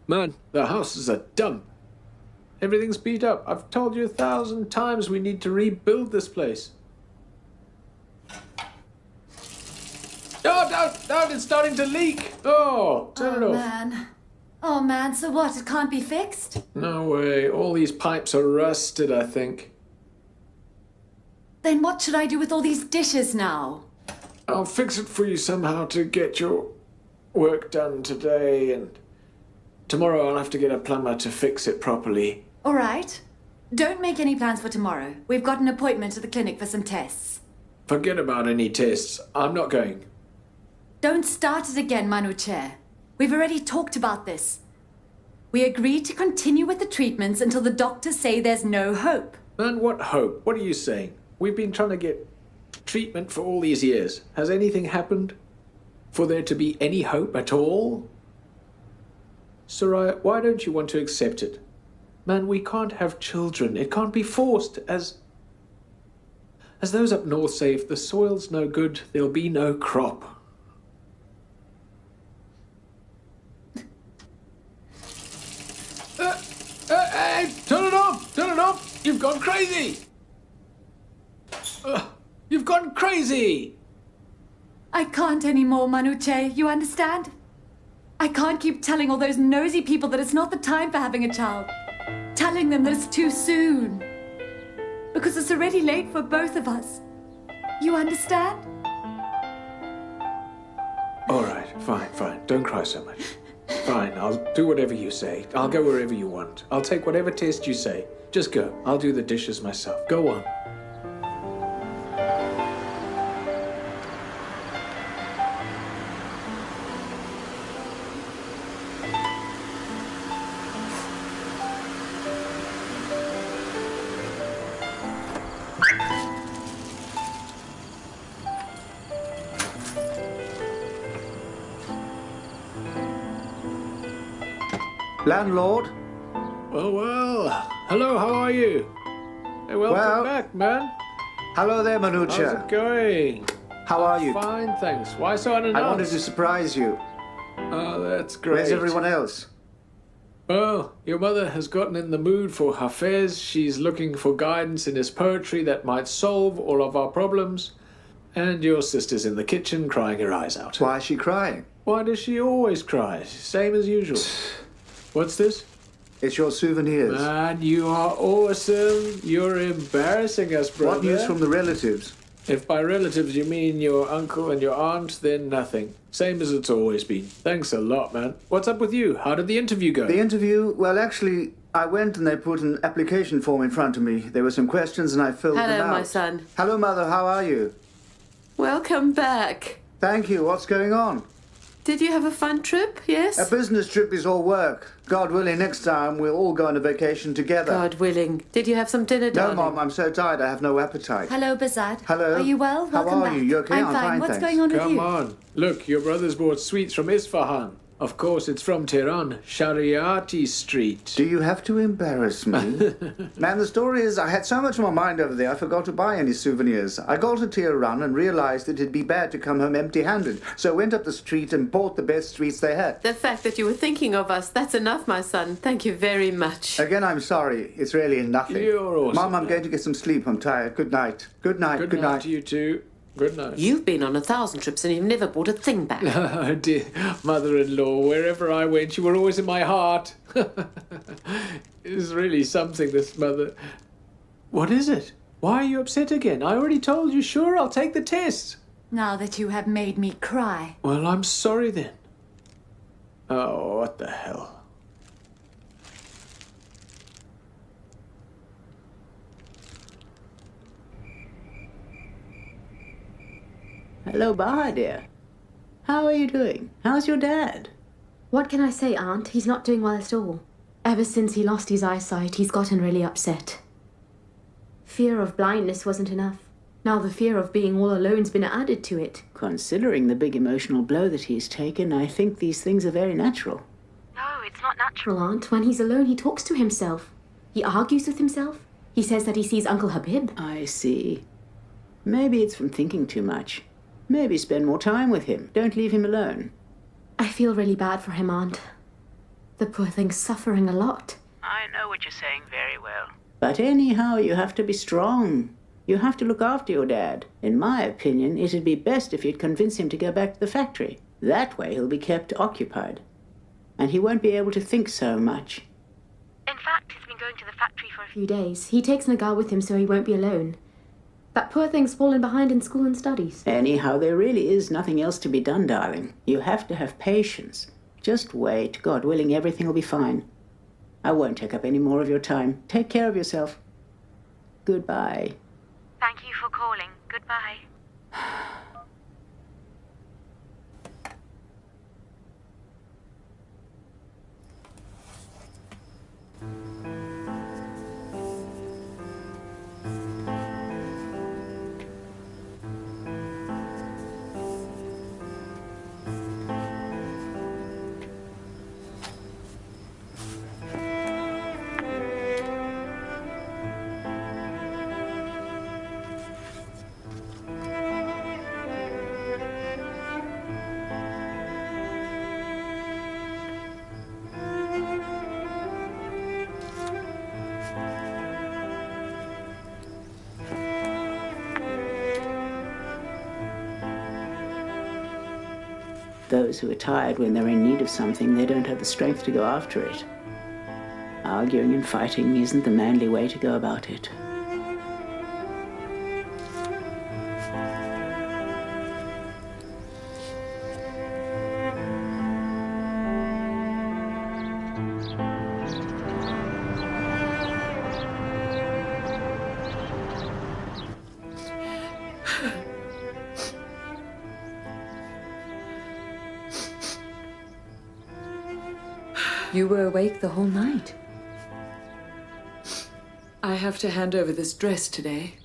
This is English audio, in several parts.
Man, the house is a dump. Everything's beat up. I've told you 1,000 times we need to rebuild this place. Oh, no, it's starting to leak. Oh, turn it off. Man. Oh, man, so what? It can't be fixed? No way. All these pipes are rusted, I think. Then what should I do with all these dishes now? I'll fix it for you somehow to get your work done today, and tomorrow I'll have to get a plumber to fix it properly. All right. Don't make any plans for tomorrow. We've got an appointment at the clinic for some tests. Forget about any tests. I'm not going. Don't start it again, Manuche. We've already talked about this. We agreed to continue with the treatments until the doctors say there's no hope. Man, what hope? What are you saying? We've been trying to get treatment for all these years. Has anything happened for there to be any hope at all? Soraya, why don't you want to accept it? Man, we can't have children. It can't be forced. As those up north say, if the soil's no good, there'll be no crop. Hey, turn it off! Turn it off! You've gone crazy! You've gone crazy! I can't anymore, Manuche. You understand? I can't keep telling all those nosy people that it's not the time for having a child. Telling them that it's too soon. Because it's already late for both of us. You understand? All right, fine. Don't cry so much. Fine, I'll do whatever you say. I'll go wherever you want. I'll take whatever test you say. Just go. I'll do the dishes myself. Go on. Landlord? Well. Hello, how are you? Hey, welcome back, man. Hello there, How's Manucha. it going? How are you? Fine, thanks. Why so unannounced? I wanted to surprise you. Oh, that's great. Where's everyone else? Well, your mother has gotten in the mood for Hafez. She's looking for guidance in his poetry that might solve all of our problems. And your sister's in the kitchen crying her eyes out. Why is she crying? Why does she always cry? Same as usual. What's this? It's your souvenirs. Man, you are awesome. You're embarrassing us, brother. What news from the relatives? If by relatives you mean your uncle and your aunt, then nothing. Same as it's always been. Thanks a lot, man. What's up with you? How did the interview go? The interview? Well, actually, I went and they put an application form in front of me. There were some questions and I filled them out. Hello, my son. Hello, Mother. How are you? Welcome back. Thank you. What's going on? Did you have a fun trip, yes? A business trip is all work. God willing, next time we'll all go on a vacation together. God willing. Did you have some dinner, No, darling? Mom, I'm so tired. I have no appetite. Hello, Bazad. Hello. Are you well? How Welcome are back. you? You okay? I'm I'm fine. fine, What's thanks. going on with Come you? on. Look, your brother's bought sweets from Isfahan. Of course, it's from Tehran, Shariati Street. Do you have to embarrass me? Man, the story is I had so much on my mind over there I forgot to buy any souvenirs. I got to Tehran and realized that it'd be bad to come home empty-handed. So I went up the street and bought the best sweets they had. The fact that you were thinking of us, that's enough, my son. Thank you very much. Again, I'm sorry. It's really nothing. You're awesome, Mom, I'm man. going to get some sleep. I'm tired. Good night. Good night. Good night to you too. Good night. You've been on 1,000 trips and you've never bought a thing back. Oh, dear mother-in-law, wherever I went, you were always in my heart. It's really something, this mother. What is it? Why are you upset again? I already told you, sure, I'll take the test. Now that you have made me cry. Well, I'm sorry then. Oh, what the hell? Hello, Bahadir. How are you doing? How's your dad? What can I say, Aunt? He's not doing well at all. Ever since he lost his eyesight, he's gotten really upset. Fear of blindness wasn't enough. Now the fear of being all alone's been added to it. Considering the big emotional blow that he's taken, I think these things are very natural. No, it's not natural, Aunt. When he's alone, he talks to himself. He argues with himself. He says that he sees Uncle Habib. I see. Maybe it's from thinking too much. Maybe spend more time with him. Don't leave him alone. I feel really bad for him, Aunt. The poor thing's suffering a lot. I know what you're saying very well. But anyhow, you have to be strong. You have to look after your dad. In my opinion, it'd be best if you'd convince him to go back to the factory. That way he'll be kept occupied. And he won't be able to think so much. In fact, he's been going to the factory for a few days. He takes Nagar with him so he won't be alone. That poor thing's fallen behind in school and studies. Anyhow, there really is nothing else to be done, darling. You have to have patience. Just wait. God willing, everything will be fine. I won't take up any more of your time. Take care of yourself. Goodbye. Thank you for calling. Goodbye. Those who are tired when they're in need of something, they don't have the strength to go after it. Arguing and fighting isn't the manly way to go about it. You were awake the whole night. I have to hand over this dress today.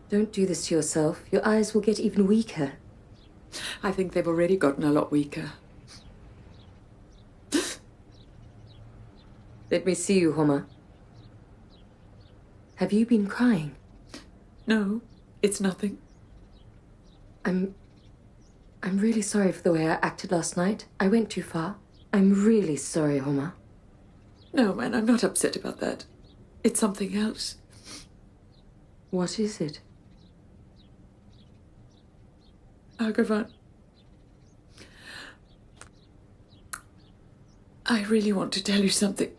Don't do this to yourself. Your eyes will get even weaker. I think they've already gotten a lot weaker. Let me see you, Homa. Have you been crying? No, it's nothing. I'm really sorry for the way I acted last night. I went too far. I'm really sorry, Homa. No, man, I'm not upset about that. It's something else. What is it? Argavan. I really want to tell you something.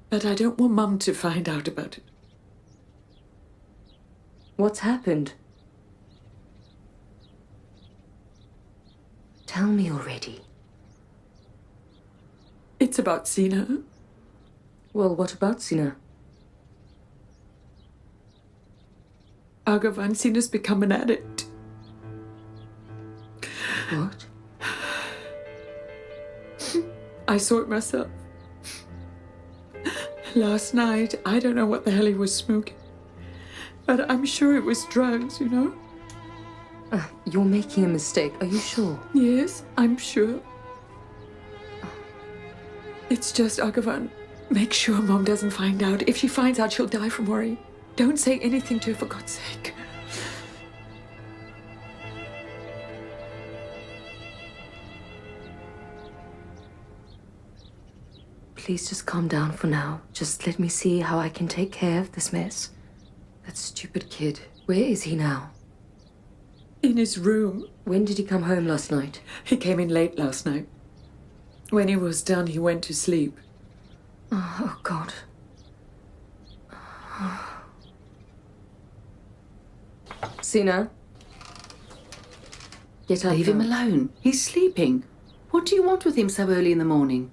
But I don't want Mum to find out about it. What's happened? Tell me already. It's about Sina. Well, what about Sina? Argavan, Sina's become an addict. What? I saw it myself. Last night, I don't know what the hell he was smoking. But I'm sure it was drugs, you know? You're making a mistake. Are you sure? Yes, I'm sure. It's just, Argavan, make sure Mom doesn't find out. If she finds out, she'll die from worry. Don't say anything to her, for God's sake. Please just calm down for now. Just let me see how I can take care of this mess. That stupid kid. Where is he now? In his room. When did he come home last night? He came in late last night. When he was done, he went to sleep. Oh, God. Sina? Get up. Leave him now. alone. He's sleeping. What do you want with him so early in the morning?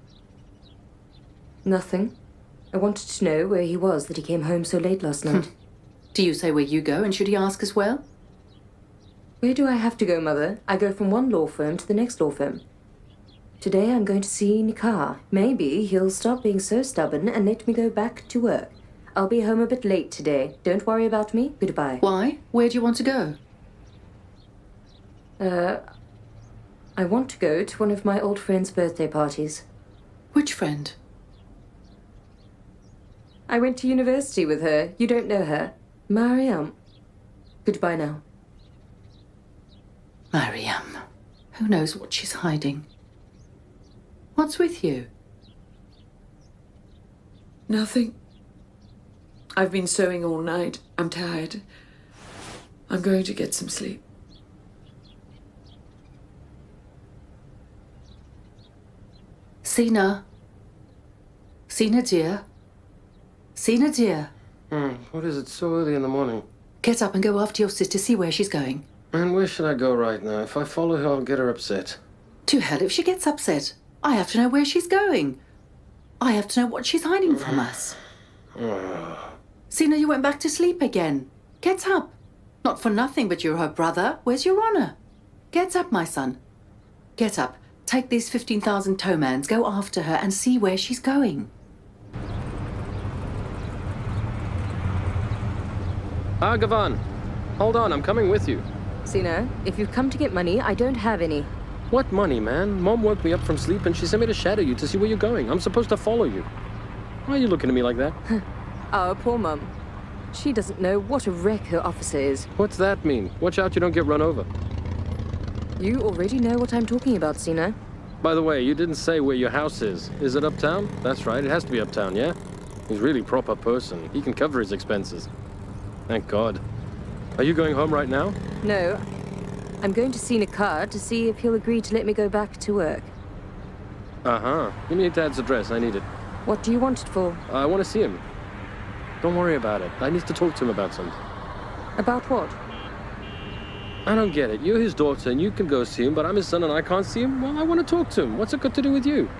Nothing. I wanted to know where he was that he came home so late last night. Do you say where you go, and should he ask as well? Where do I have to go, Mother? I go from one law firm to the next law firm. Today I'm going to see Nikar. Maybe he'll stop being so stubborn and let me go back to work. I'll be home a bit late today. Don't worry about me. Goodbye. Why? Where do you want to go? I want to go to one of my old friend's birthday parties. Which friend? I went to university with her. You don't know her. Mariam. Goodbye now. Mariam. Who knows what she's hiding? What's with you? Nothing. I've been sewing all night. I'm tired. I'm going to get some sleep. Sina. Sina, dear. Sina, dear. What is it so early in the morning? Get up and go after your sister, see where she's going. Man, where should I go right now? If I follow her, I'll get her upset. To hell if she gets upset. I have to know where she's going. I have to know what she's hiding from us. Sina, you went back to sleep again. Get up. Not for nothing, but you're her brother. Where's your honor? Get up, my son. Get up. Take these 15,000 Tomans, go after her and see where she's going. Argavan! Hold on, I'm coming with you. Sina, if you've come to get money, I don't have any. What money, man? Mom woke me up from sleep and she sent me to shadow you to see where you're going. I'm supposed to follow you. Why are you looking at me like that? Our poor mum. She doesn't know what a wreck her officer is. What's that mean? Watch out you don't get run over. You already know what I'm talking about, Sina. By the way, you didn't say where your house is. Is it uptown? That's right, it has to be uptown, yeah? He's a really proper person. He can cover his expenses. Thank God. Are you going home right now? No. I'm going to see Nikar to see if he'll agree to let me go back to work. Uh-huh. Give me your dad's address, I need it. What do you want it for? I want to see him. Don't worry about it. I need to talk to him about something. About what? I don't get it. You're his daughter and you can go see him, but I'm his son and I can't see him? Well, I want to talk to him. What's it got to do with you?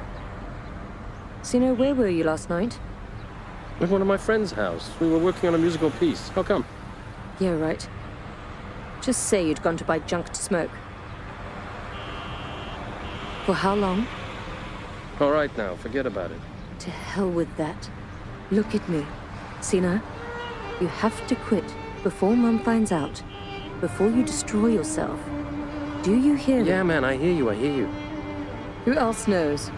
Sina, where were you last night? At one of my friend's house. We were working on a musical piece. How come? Yeah, right. Just say you'd gone to buy junk to smoke. For how long? All right now, forget about it. To hell with that. Look at me. Sina, you have to quit before Mum finds out. Before you destroy yourself. Do you hear me? Yeah, man, I hear you, I hear you. Who else knows?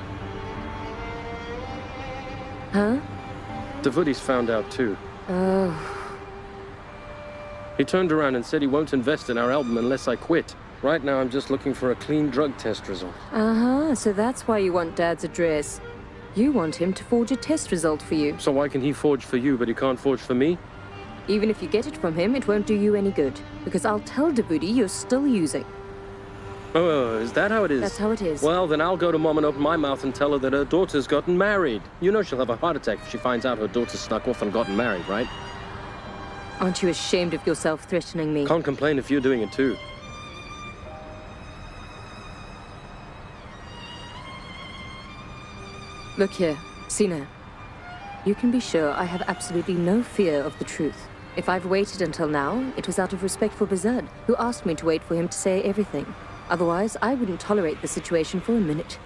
Huh? Davuti's found out too. Oh. He turned around and said he won't invest in our album unless I quit. Right now, I'm just looking for a clean drug test result. Uh-huh, so that's why you want Dad's address. You want him to forge a test result for you. So why can he forge for you, but he can't forge for me? Even if you get it from him, it won't do you any good. Because I'll tell Davuti you're still using. Oh, is that how it is? That's how it is. Well, then I'll go to Mom and open my mouth and tell her that her daughter's gotten married. You know she'll have a heart attack if she finds out her daughter snuck off and gotten married, right? Aren't you ashamed of yourself threatening me? Can't complain if you're doing it too. Look here, Sina. You can be sure I have absolutely no fear of the truth. If I've waited until now, it was out of respect for Bazard, who asked me to wait for him to say everything. Otherwise, I wouldn't tolerate the situation for a minute.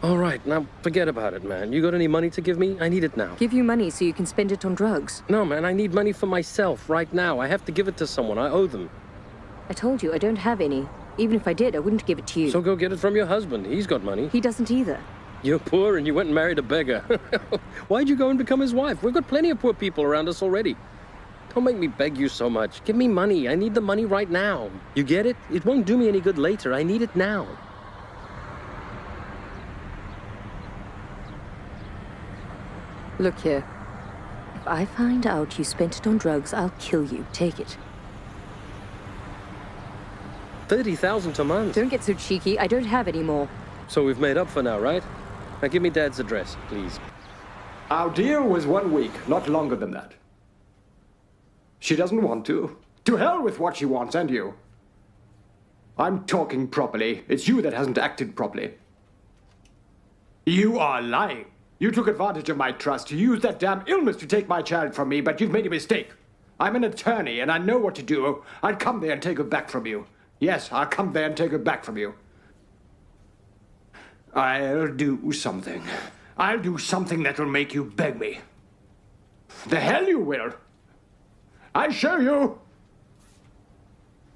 All right, now forget about it, man. You got any money to give me? I need it now. Give you money so you can spend it on drugs. No, man, I need money for myself right now. I have to give it to someone. I owe them. I told you I don't have any. Even if I did, I wouldn't give it to you. So go get it from your husband. He's got money. He doesn't either. You're poor and you went and married a beggar. Why'd you go and become his wife? We've got plenty of poor people around us already. Don't make me beg you so much. Give me money. I need the money right now. You get it? It won't do me any good later. I need it now. Look here. If I find out you spent it on drugs, I'll kill you. Take it. 30,000 a month. Don't get so cheeky. I don't have any more. So we've made up for now, right? Now give me Dad's address, please. Our deal was 1 week, not longer than that. She doesn't want to. To hell with what she wants and you. I'm talking properly. It's you that hasn't acted properly. You are lying. You took advantage of my trust. You used that damn illness to take my child from me, but you've made a mistake. I'm an attorney, and I know what to do. I'd come there and take her back from you. Yes, I'll come there and take her back from you. I'll do something. I'll do something that'll make you beg me. The hell you will. I show you.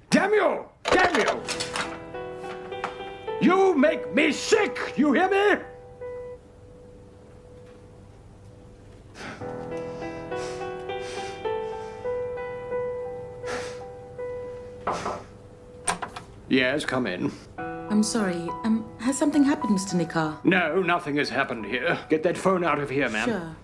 Damn you! Damn you! You make me sick! You hear me? Yes, come in. I'm sorry. Has something happened, Mr. Nikar? No, nothing has happened here. Get that phone out of here, ma'am. Sure.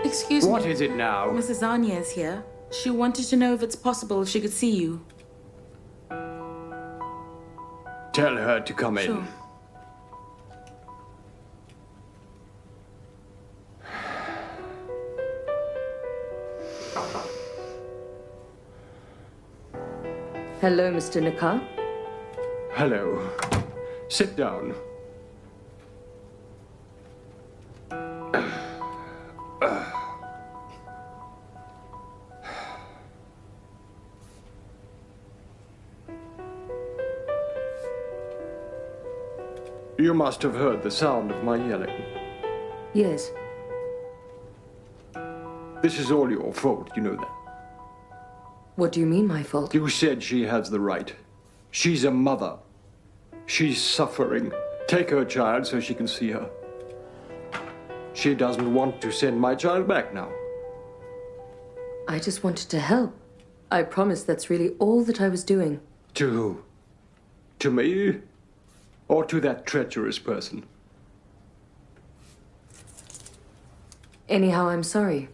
Excuse me. What is it now? Mrs. Anya is here. She wanted to know if it's possible if she could see you. Tell her to come in. Sure. Hello, Mr. Nikar. Hello. Sit down. You must have heard the sound of my yelling. Yes. This is all your fault, you know that. What do you mean, my fault? You said she has the right. She's a mother. She's suffering. Take her child so she can see her. She doesn't want to send my child back now. I just wanted to help. I promise that's really all that I was doing. To who? To me? Or to that treacherous person? Anyhow, I'm sorry.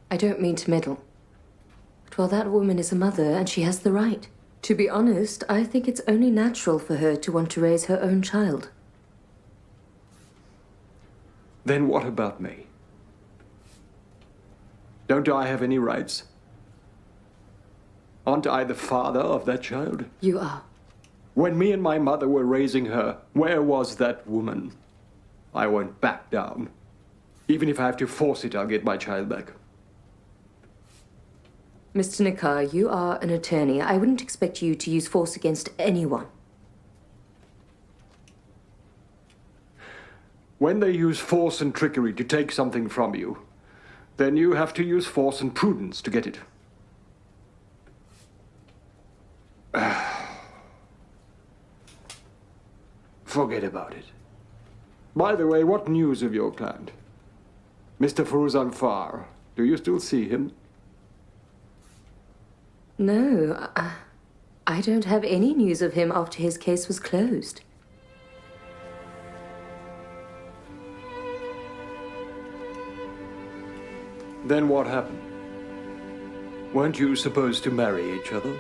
I don't mean to meddle. But well, that woman is a mother and she has the right. To be honest, I think it's only natural for her to want to raise her own child. Then what about me? Don't I have any rights? Aren't I the father of that child? You are. When me and my mother were raising her, where was that woman? I won't back down. Even if I have to force it, I'll get my child back. Mr. Nikar, you are an attorney. I wouldn't expect you to use force against anyone. When they use force and trickery to take something from you, then you have to use force and prudence to get it. Forget about it. By the way, what news of your client? Mr. Firuzan Far, do you still see him? No, I don't have any news of him after his case was closed. Then what happened? Weren't you supposed to marry each other?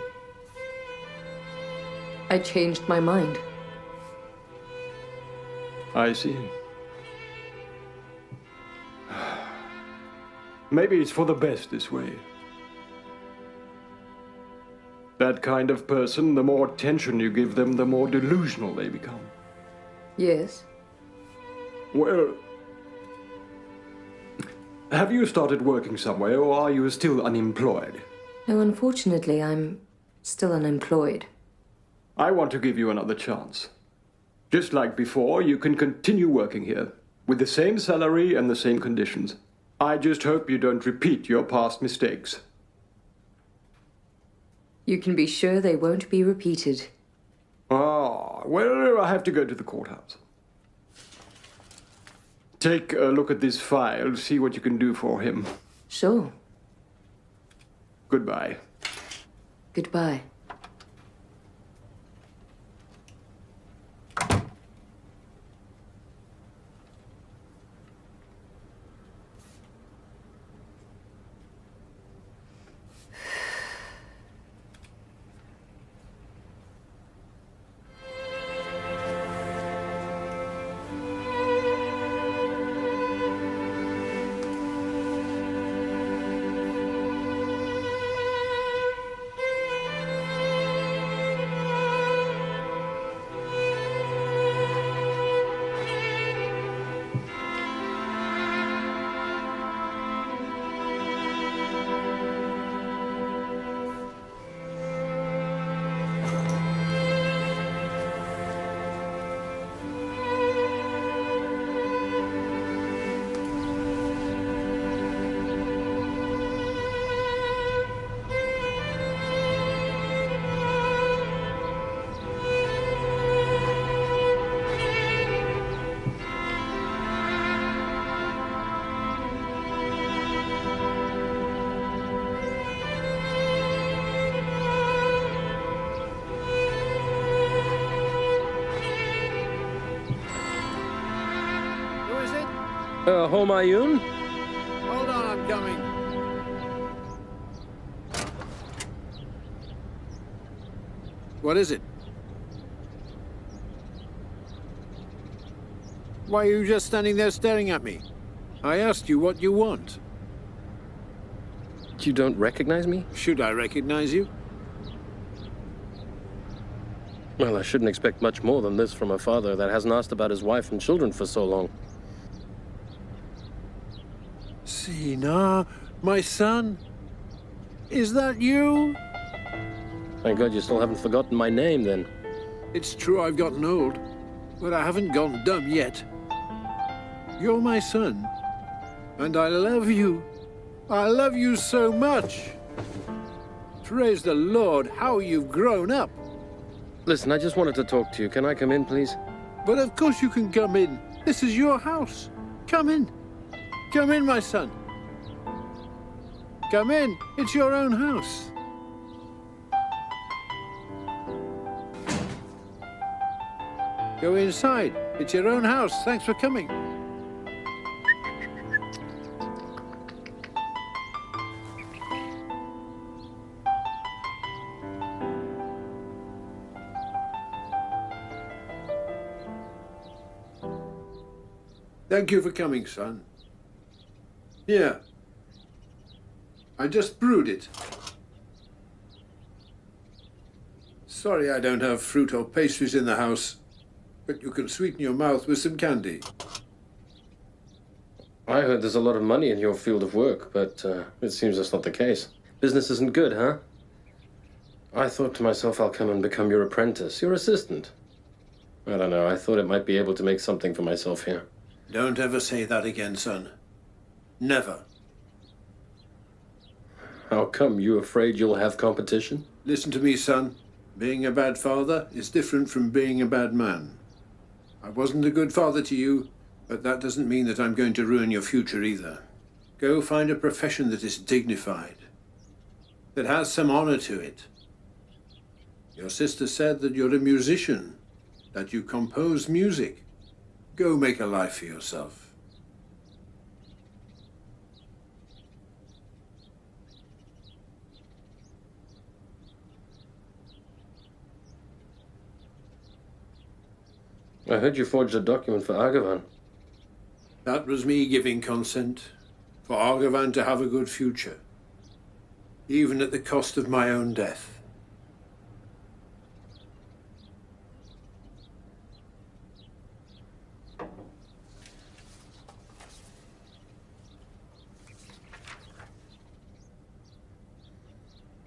I changed my mind. I see. Maybe it's for the best this way. That kind of person, the more attention you give them, the more delusional they become. Yes. Well, have you started working somewhere, or are you still unemployed? No, unfortunately, I'm still unemployed. I want to give you another chance. Just like before, you can continue working here, with the same salary and the same conditions. I just hope you don't repeat your past mistakes. You can be sure they won't be repeated. Ah, well, I have to go to the courthouse. Take a look at this file, see what you can do for him. Sure. Goodbye. Goodbye. Homayun? Hold on, I'm coming. What is it? Why are you just standing there staring at me? I asked you what you want. You don't recognize me? Should I recognize you? Well, I shouldn't expect much more than this from a father that hasn't asked about his wife and children for so long. Sina, my son? Is that you? Thank God you still haven't forgotten my name, then. It's true I've gotten old, but I haven't gone dumb yet. You're my son, and I love you. I love you so much. Praise the Lord, how you've grown up. Listen, I just wanted to talk to you. Can I come in, please? But of course you can come in. This is your house. Come in. Come in, my son. Come in. It's your own house. Go inside. It's your own house. Thanks for coming. Thank you for coming, son. Here. I just brewed it. Sorry I don't have fruit or pastries in the house, but you can sweeten your mouth with some candy. I heard there's a lot of money in your field of work, but it seems that's not the case. Business isn't good, huh? I thought to myself I'll come and become your apprentice, your assistant. I don't know, I thought it might be able to make something for myself here. Don't ever say that again, son. Never. How come? You afraid you'll have competition? Listen to me, son. Being a bad father is different from being a bad man. I wasn't a good father to you, but that doesn't mean that I'm going to ruin your future either. Go find a profession that is dignified, that has some honor to it. Your sister said that you're a musician, that you compose music. Go make a life for yourself. I heard you forged a document for Argavan. That was me giving consent for Argavan to have a good future, even at the cost of my own death.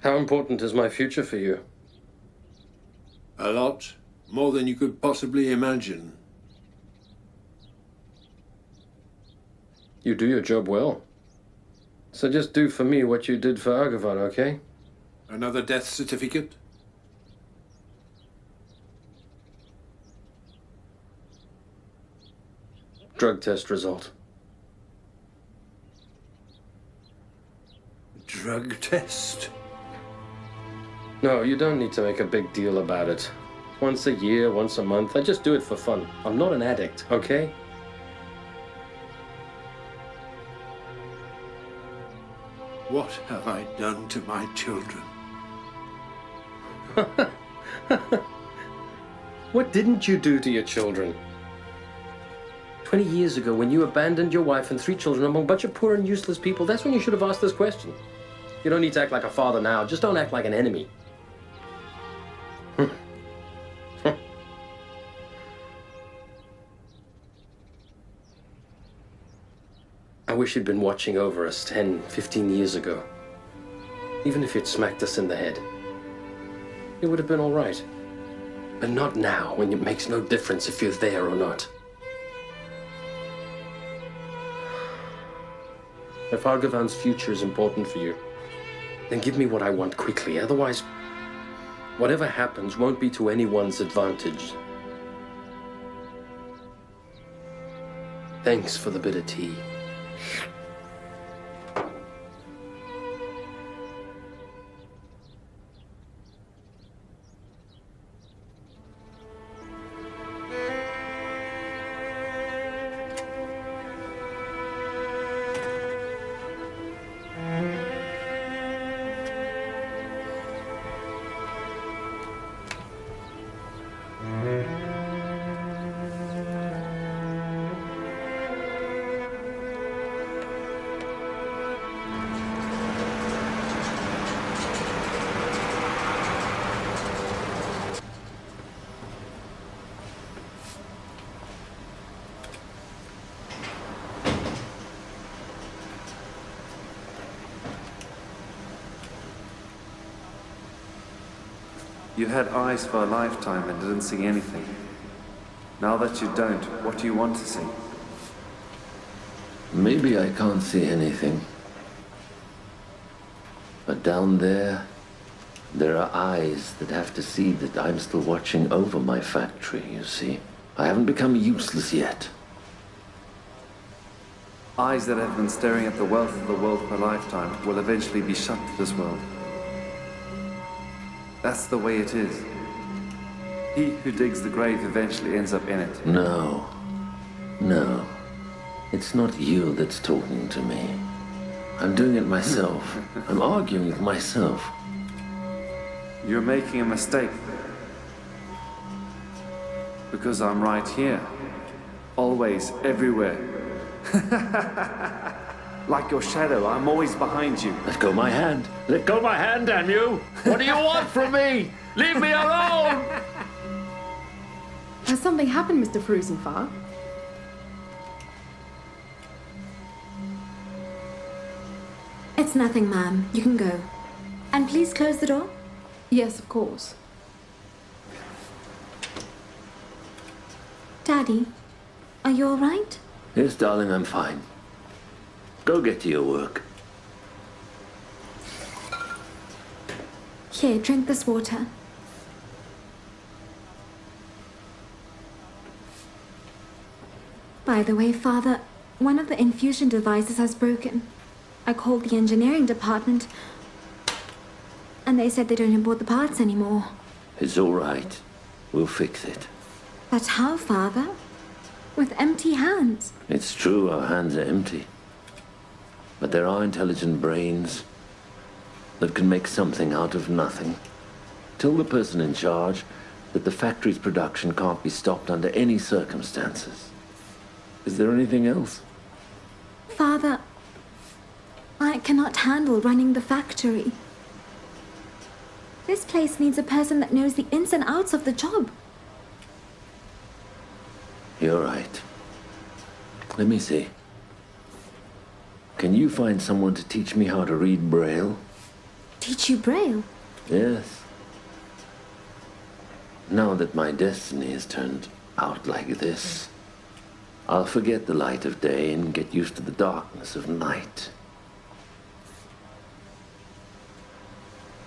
How important is my future for you? A lot. More than you could possibly imagine. You do your job well. So just do for me what you did for Argavan, okay? Another death certificate? Drug test result. Drug test? No, you don't need to make a big deal about it. Once a year, once a month, I just do it for fun. I'm not an addict, okay? What have I done to my children? What didn't you do to your children? 20 years ago, when you abandoned your wife and 3 children among a bunch of poor and useless people, that's when you should have asked this question. You don't need to act like a father now, just don't act like an enemy. I wish you'd been watching over us 10, 15 years ago. Even if you'd smacked us in the head. It would have been all right. But not now, when it makes no difference if you're there or not. If Argavan's future is important for you, then give me what I want quickly. Otherwise, whatever happens won't be to anyone's advantage. Thanks for the bit of tea. You had eyes for a lifetime and didn't see anything. Now that you don't, what do you want to see? Maybe I can't see anything. But down there are eyes that have to see that I'm still watching over my factory, you see. I haven't become useless yet. Eyes that have been staring at the wealth of the world for a lifetime will eventually be shut to this world. That's the way it is. He who digs the grave eventually ends up in it. No. No. It's not you that's talking to me. I'm doing it myself. I'm arguing with myself. You're making a mistake. Because I'm right here. Always, everywhere. Like your shadow, I'm always behind you. Let go my hand. Let go my hand, damn you! What do you want from me? Leave me alone! Has something happened, Mr. Frusenfar? It's nothing, ma'am. You can go. And please close the door. Yes, of course. Daddy, are you all right? Yes, darling, I'm fine. Go get to your work. Here, drink this water. By the way, Father, one of the infusion devices has broken. I called the engineering department, and they said they don't import the parts anymore. It's all right. We'll fix it. But how, Father? With empty hands. It's true, our hands are empty. But there are intelligent brains that can make something out of nothing. Tell the person in charge that the factory's production can't be stopped under any circumstances. Is there anything else? Father, I cannot handle running the factory. This place needs a person that knows the ins and outs of the job. You're right. Let me see. Can you find someone to teach me how to read Braille? Teach you Braille? Yes. Now that my destiny has turned out like this, I'll forget the light of day and get used to the darkness of night.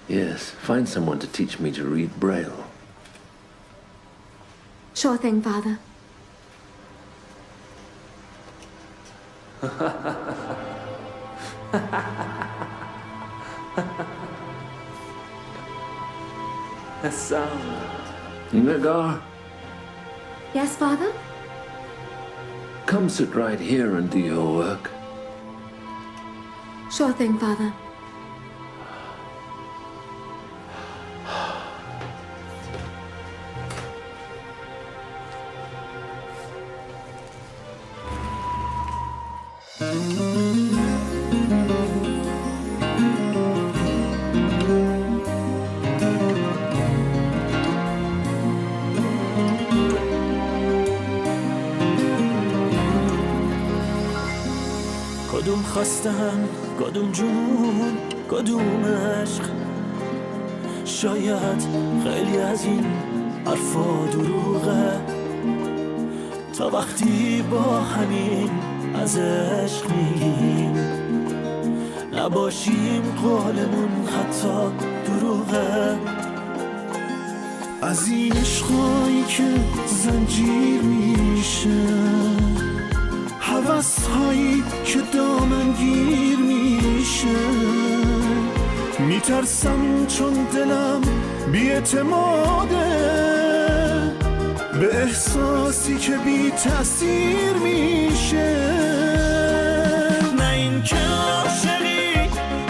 Yes, find someone to teach me to read Braille. Sure thing, Father. Hassan. Nagar, Yes, Father? come sit right here and do your work. Sure thing, Father. کدوم خستن کدوم جنون کدوم عشق شاید خیلی از این حرفا دروغه تا وقتی با همین از عشق میگیم نباشیم قولمون حتی دروغه از این عشقایی که زنجیر میشه حوث هایی که دامنگیر میشه میترسم چون دلم بی‌اعتماده به احساسی که بی تأثیر میشه نه این که عاشقی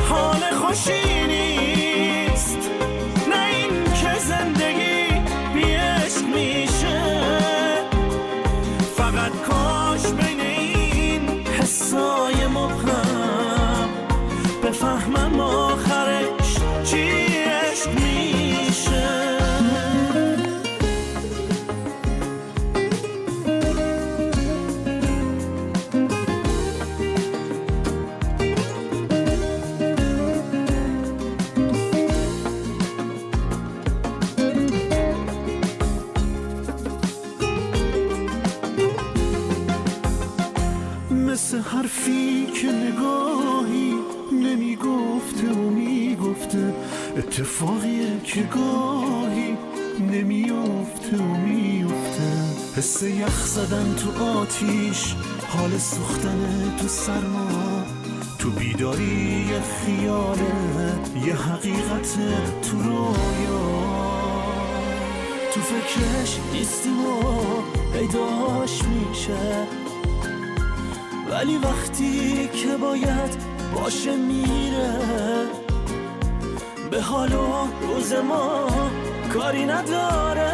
حال خوشی نیست نه این که زندگی بی عشق نیست حرفی که نگاهی نمیگفته و میگفته، اتفاقیه که گاهی نمیافته و میافته. حس یخ زدن تو آتیش، حال سوختن تو سرما، تو بیداری یه خیاله، یه حقیقت تو رویا. تو فکرش نیستیم و پیداش میشه، ولی وقتی که باید باشه میره. به حال و روز ما کاری نداره،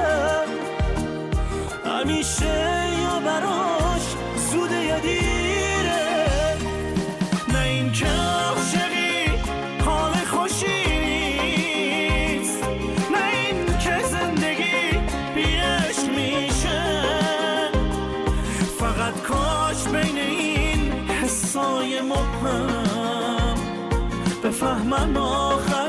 همیشه یا براش زوده یا دیره. نه این که عاشقی حال خوشی نیست، نه این که زندگی بیش میشه. فقط کاش بین این حسای مبهم بفهمن آخر